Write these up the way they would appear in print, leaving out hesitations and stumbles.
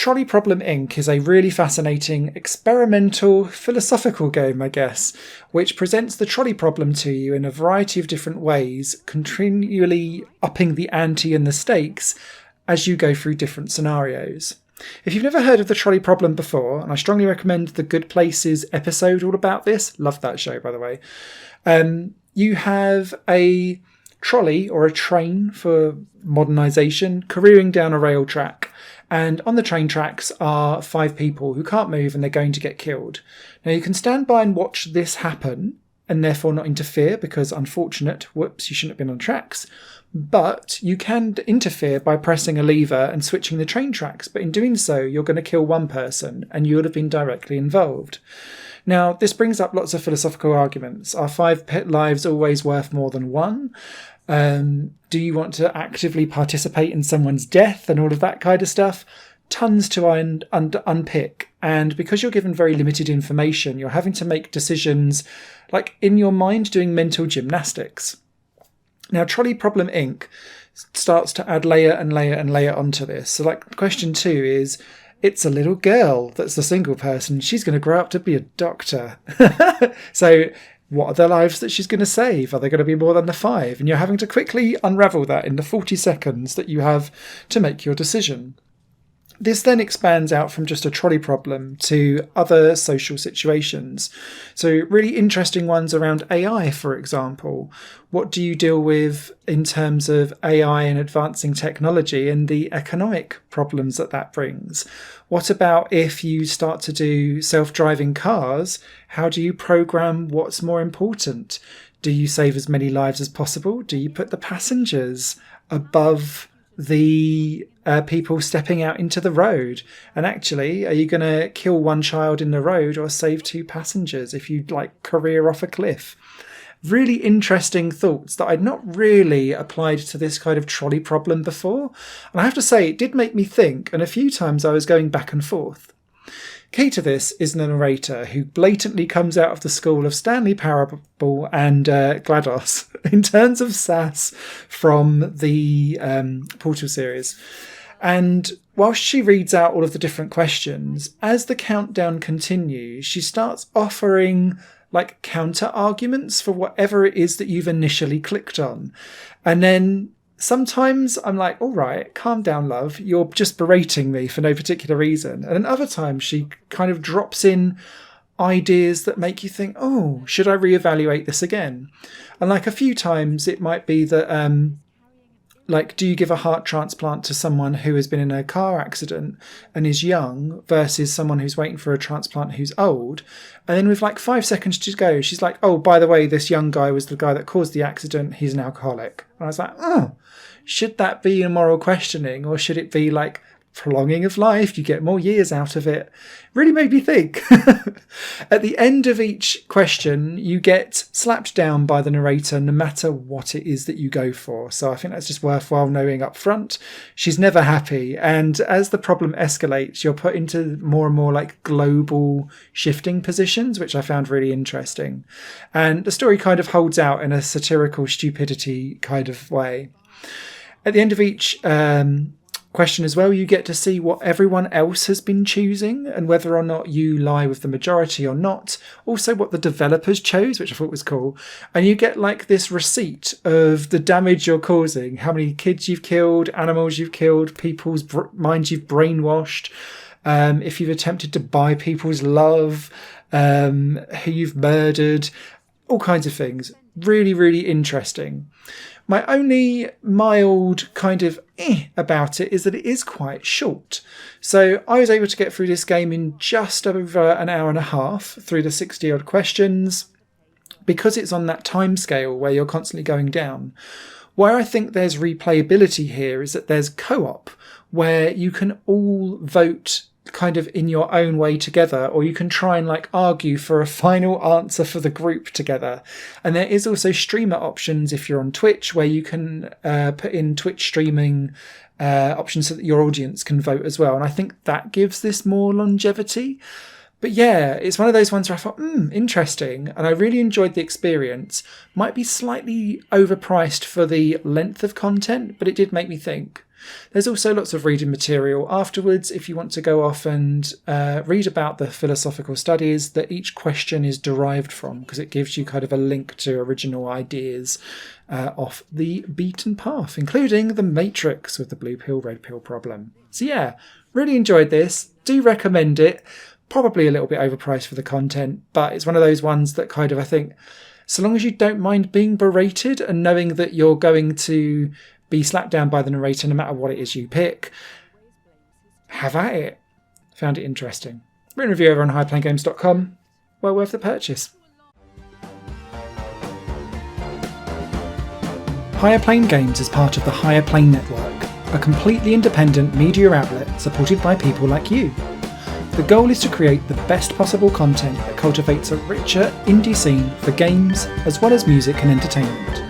Trolley Problem Inc. is a really fascinating experimental philosophical game, I guess, which presents the trolley problem to you in a variety of different ways, continually upping the ante and the stakes as you go through different scenarios. If you've never heard of the trolley problem before, and I strongly recommend the Good Places episode all about this, love that show by the way, you have a trolley or a train for modernisation careering down a rail track. And on the train tracks are 5 people who can't move and they're going to get killed. Now you can stand by and watch this happen and therefore not interfere because unfortunate, whoops, you shouldn't have been on tracks. But you can interfere by pressing a lever and switching the train tracks. But in doing so, you're going to kill one person and you would have been directly involved. Now, this brings up lots of philosophical arguments. Are 5 pet lives always worth more than 1? Do you want to actively participate in someone's death and all of that kind of stuff? Tons to unpick. And because you're given very limited information, you're having to make decisions like in your mind doing mental gymnastics. Now, Trolley Problem Inc. starts to add layer and layer and layer onto this. So like question 2 is, it's a little girl that's a single person. She's going to grow up to be a doctor. So what are the lives that she's going to save? Are there going to be more than the 5? And you're having to quickly unravel that in the 40 seconds that you have to make your decision. This then expands out from just a trolley problem to other social situations. So really interesting ones around AI, for example. What do you deal with in terms of AI and advancing technology and the economic problems that that brings? What about if you start to do self-driving cars? How do you program what's more important? Do you save as many lives as possible? Do you put the passengers above the people stepping out into the road? And actually, are you going to kill one child in the road or save 2 passengers if you career off a cliff? Really interesting thoughts that I'd not really applied to this kind of trolley problem before. And I have to say, it did make me think, and a few times I was going back and forth. Key to this is the narrator, who blatantly comes out of the school of Stanley Parable and GLaDOS in terms of sass from the Portal series. And whilst she reads out all of the different questions, as the countdown continues, she starts offering counter arguments for whatever it is that you've initially clicked on. And then sometimes I'm like, all right, calm down, love. You're just berating me for no particular reason. And then other times she kind of drops in ideas that make you think, oh, should I reevaluate this again? And a few times it might be that, do you give a heart transplant to someone who has been in a car accident and is young versus someone who's waiting for a transplant who's old? And then with 5 seconds to go, she's like, oh, by the way, this young guy was the guy that caused the accident. He's an alcoholic. And I was like, oh, should that be a moral questioning, or should it be prolonging of life? You get more years out of it. Really made me think. At the end of each question, you get slapped down by the narrator no matter what it is that you go for. So I think that's just worthwhile knowing up front. She's never happy. And as the problem escalates, you're put into more and more global shifting positions, which I found really interesting. And the story kind of holds out in a satirical stupidity kind of way. At the end of each question as well, you get to see what everyone else has been choosing and whether or not you lie with the majority or not. Also what the developers chose, which I thought was cool. And you get this receipt of the damage you're causing, how many kids you've killed, animals you've killed, people's minds you've brainwashed, if you've attempted to buy people's love, who you've murdered, all kinds of things. Really, really interesting. My only mild kind of about it is that it is quite short. So I was able to get through this game in just over an hour and a half through the 60 odd questions because it's on that time scale where you're constantly going down. Where I think there's replayability here is that there's co-op where you can all vote kind of in your own way together, or you can try and argue for a final answer for the group together. And there is also streamer options if you're on Twitch, where you can put in Twitch streaming options so that your audience can vote as well. And I think that gives this more longevity. But yeah, it's one of those ones where I thought, interesting. And I really enjoyed the experience. Might be slightly overpriced for the length of content, but it did make me think. There's also lots of reading material afterwards if you want to go off and read about the philosophical studies that each question is derived from, because it gives you kind of a link to original ideas off the beaten path, including the matrix with the blue pill, red pill problem. So yeah, really enjoyed this. Do recommend it. Probably a little bit overpriced for the content, but it's one of those ones that kind of, I think, so long as you don't mind being berated and knowing that you're going to be slapped down by the narrator no matter what it is you pick, have at it. Found it interesting. Written review over on higherplanegames.com. Well worth the purchase. Higher Plane Games is part of the Higher Plane Network, a completely independent media outlet supported by people like you. The goal is to create the best possible content that cultivates a richer indie scene for games as well as music and entertainment.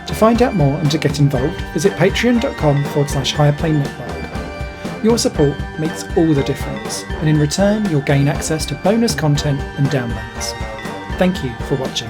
To find out more and to get involved, visit patreon.com/higherplane-network. Your support makes all the difference, and in return you'll gain access to bonus content and downloads. Thank you for watching.